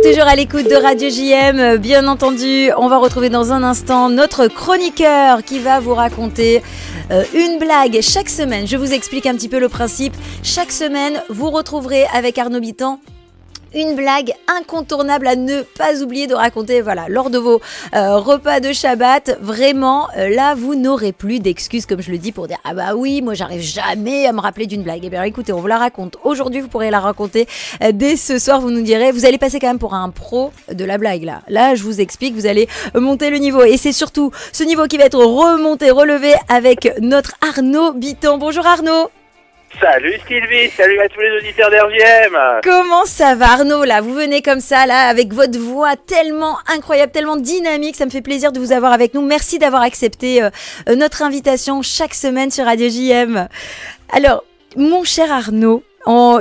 toujours à l'écoute de Radio JM. Bien entendu, on va retrouver dans un instant notre chroniqueur qui va vous raconter une blague chaque semaine. Je vous explique un petit peu le principe. Chaque semaine, vous retrouverez avec Arnaud Bitan une blague incontournable à ne pas oublier de raconter, voilà, lors de vos repas de Shabbat. Vraiment, là, vous n'aurez plus d'excuses, comme je le dis, pour dire « Ah bah oui, moi, j'arrive jamais à me rappeler d'une blague. » Eh bien, écoutez, on vous la raconte. Aujourd'hui, vous pourrez la raconter dès ce soir. Vous nous direz, vous allez passer quand même pour un pro de la blague, là. Là, je vous explique, vous allez monter le niveau. Et c'est surtout ce niveau qui va être remonté, relevé avec notre Arnaud Bitan. Bonjour Arnaud. Salut Sylvie, salut à tous les auditeurs d'RJM. Comment ça va Arnaud là? Vous venez comme ça là avec votre voix tellement incroyable, tellement dynamique, ça me fait plaisir de vous avoir avec nous. Merci d'avoir accepté notre invitation chaque semaine sur Radio JM. Alors, mon cher Arnaud,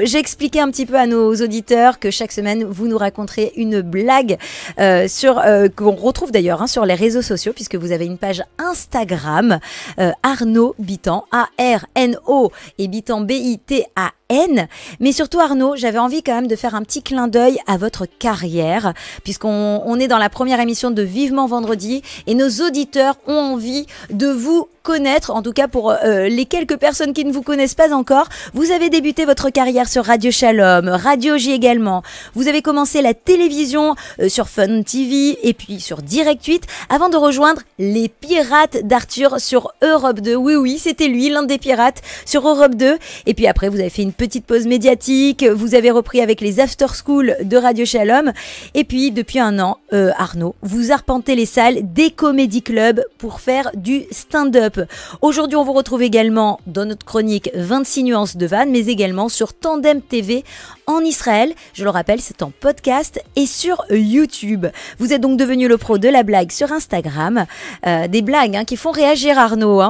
j'ai expliqué un petit peu à nos auditeurs que chaque semaine, vous nous raconterez une blague qu'on retrouve d'ailleurs sur les réseaux sociaux, puisque vous avez une page Instagram, Arnaud Bitan, A-R-N-O, et Bitan, B-I-T-A-N. Mais surtout Arnaud, j'avais envie quand même de faire un petit clin d'œil à votre carrière, puisqu'on est dans la première émission de Vivement Vendredi, et nos auditeurs ont envie de vous connaître, en tout cas pour les quelques personnes qui ne vous connaissent pas encore. Vous avez débuté votre carrière sur Radio Shalom, Radio J également. Vous avez commencé la télévision sur Fun TV et puis sur Direct 8 avant de rejoindre les Pirates d'Arthur sur Europe 2. Oui, oui, c'était lui, l'un des pirates sur Europe 2. Et puis après, vous avez fait une petite pause médiatique. Vous avez repris avec les After School de Radio Shalom. Et puis, depuis un an, Arnaud, vous arpentez les salles des comédie clubs pour faire du stand-up. Aujourd'hui, on vous retrouve également dans notre chronique 26 nuances de vannes, mais également sur Tandem TV en Israël. Je le rappelle, c'est en podcast et sur YouTube. Vous êtes donc devenu le pro de la blague sur Instagram. Des blagues qui font réagir Arnaud.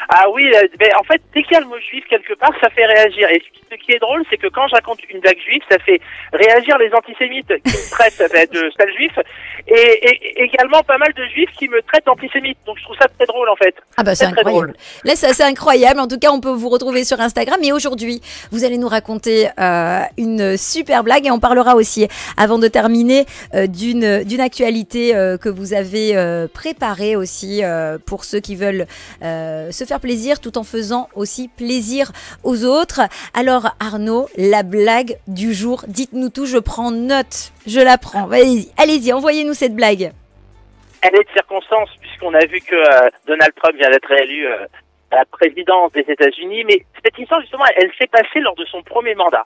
Ah oui, mais en fait, dès qu'il y a le mot juif quelque part, ça fait réagir. Et ce qui est drôle, c'est que quand je raconte une blague juive, ça fait réagir les antisémites qui me traitent de sale juif, et également pas mal de juifs qui me traitent d'antisémite. Donc je trouve ça très drôle en fait. Ah bah c'est incroyable. Là, ça c'est incroyable. En tout cas, on peut vous retrouver sur Instagram. Mais aujourd'hui, vous allez nous raconter une super blague, et on parlera aussi, avant de terminer, d'une actualité que vous avez préparée aussi pour ceux qui veulent se faire plaisir tout en faisant aussi plaisir aux autres. Alors Arnaud, la blague du jour, dites-nous tout, je prends note, je la prends. Allez-y, envoyez-nous cette blague. Elle est de circonstance puisqu'on a vu que Donald Trump vient d'être élu à la présidence des États-Unis, mais cette histoire justement, elle s'est passée lors de son premier mandat.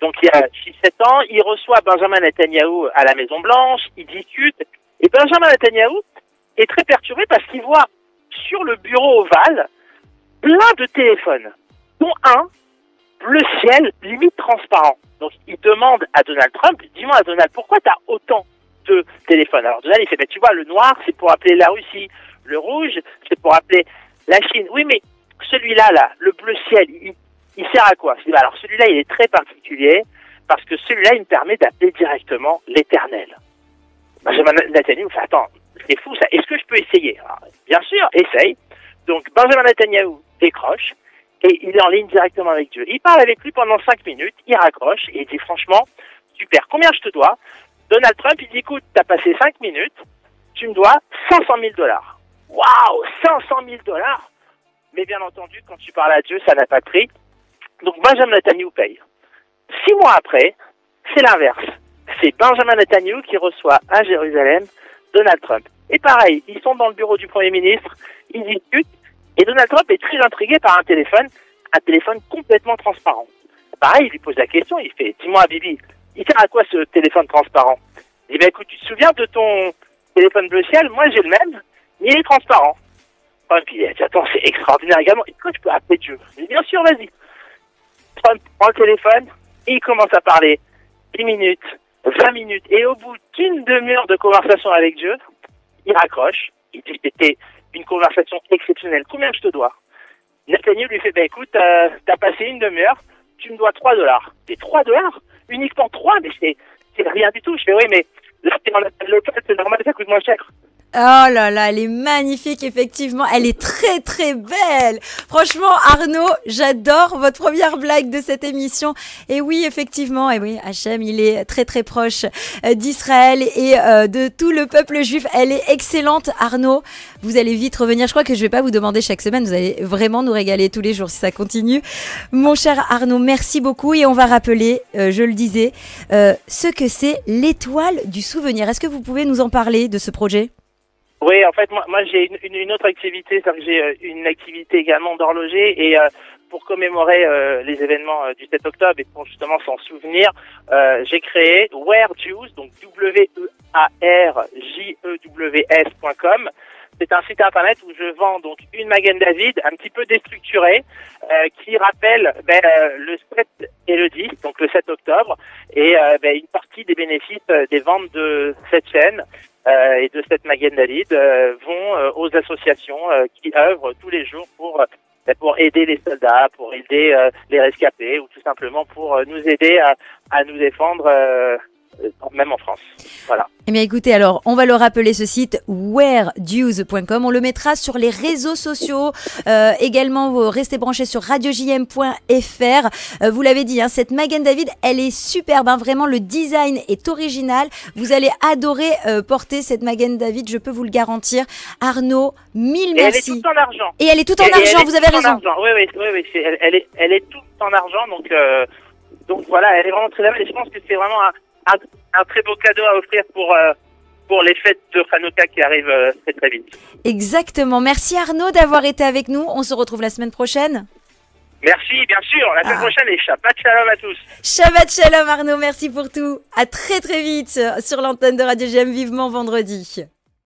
Donc il y a 6-7 ans, il reçoit Benjamin Netanyahou à la Maison Blanche, ils discutent, et Benjamin Netanyahou est très perturbé parce qu'il voit sur le bureau ovale plein de téléphones, dont un bleu ciel, limite transparent. Donc il demande à Donald Trump, dis-moi Donald, pourquoi tu as autant de téléphones? Alors Donald il fait, tu vois, le noir c'est pour appeler la Russie, le rouge c'est pour appeler la Chine. Oui mais celui-là, le bleu ciel, il sert à quoi? Alors celui-là il est très particulier parce que celui-là il me permet d'appeler directement l'Éternel. Benjamin Netanyahou fait, attends, c'est fou ça, est-ce que je peux essayer? Alors, bien sûr, essaye. Donc Benjamin Netanyahou décroche et il est en ligne directement avec Dieu. Il parle avec lui pendant 5 minutes, il raccroche et il dit franchement, super, combien je te dois? Donald Trump, il dit écoute, t'as passé 5 minutes, tu me dois $500 000. Waouh, $500 000. Mais bien entendu, quand tu parles à Dieu, ça n'a pas de prix. Donc Benjamin Netanyahou paye. 6 mois après, c'est l'inverse. C'est Benjamin Netanyahou qui reçoit à Jérusalem Donald Trump. Et pareil, ils sont dans le bureau du Premier ministre, ils discutent, et Donald Trump est très intrigué par un téléphone complètement transparent. Pareil, il lui pose la question, il fait, dis-moi Bibi, il sert à quoi ce téléphone transparent? Il dit, écoute, tu te souviens de ton téléphone bleu ciel? Moi j'ai le même, mais il est transparent. Et puis il dit, attends, c'est extraordinaire également, est-ce que je peux appeler Dieu? Il dit, bien sûr, vas-y. Trump prend le téléphone, et il commence à parler 10 minutes, 20 minutes, et au bout d'une demi-heure de conversation avec Dieu, il raccroche, il dit c'était une conversation exceptionnelle, combien je te dois? Netanyahou lui fait, écoute, t'as passé une demi-heure, tu me dois $3. C'est $3? Uniquement 3? Mais c'est rien du tout. Je fais, oui, mais là, t'es en appel local, c'est normal, ça coûte moins cher. Oh là là, elle est magnifique, effectivement. Elle est très très belle. Franchement, Arnaud, j'adore votre première blague de cette émission. Et oui, effectivement, et oui, Hachem, il est très très proche d'Israël et de tout le peuple juif. Elle est excellente, Arnaud. Vous allez vite revenir. Je crois que je vais pas vous demander chaque semaine. Vous allez vraiment nous régaler tous les jours si ça continue. Mon cher Arnaud, merci beaucoup. Et on va rappeler, je le disais, ce que c'est l'étoile du souvenir. Est-ce que vous pouvez nous en parler de ce projet ? Oui, en fait, moi j'ai une autre activité, c'est-à-dire que j'ai une activité également d'horloger et pour commémorer les événements du 7 octobre et pour justement s'en souvenir, j'ai créé WearJews, donc WearJews.com. C'est un site internet où je vends donc une Magen David un petit peu déstructurée qui rappelle le 7 et le 10, donc le 7 octobre, et une partie des bénéfices des ventes de cette chaîne et de cette Magen David vont aux associations qui œuvrent tous les jours pour aider les soldats, pour aider les rescapés ou tout simplement pour nous aider à nous défendre même en France. Voilà. Eh bien écoutez, alors on va le rappeler, ce site weardues.com, on le mettra sur les réseaux sociaux, également vous restez branchés sur radiojm.fr. Vous l'avez dit, hein, cette Magen David, elle est superbe, hein, vraiment le design est original, vous allez adorer porter cette Magen David, je peux vous le garantir. Arnaud, mille merci. Elle est toute en argent. Et elle est toute en argent, vous avez raison. Oui, elle est toute en argent, donc voilà, elle est vraiment très belle et je pense que c'est vraiment un très beau cadeau à offrir pour les fêtes de Hanouka qui arrivent très très vite. Exactement. Merci Arnaud d'avoir été avec nous. On se retrouve la semaine prochaine. Merci, bien sûr. La semaine prochaine et Shabbat Shalom à tous. Shabbat Shalom Arnaud, merci pour tout. À très très vite sur l'antenne de Radio JM, vivement vendredi.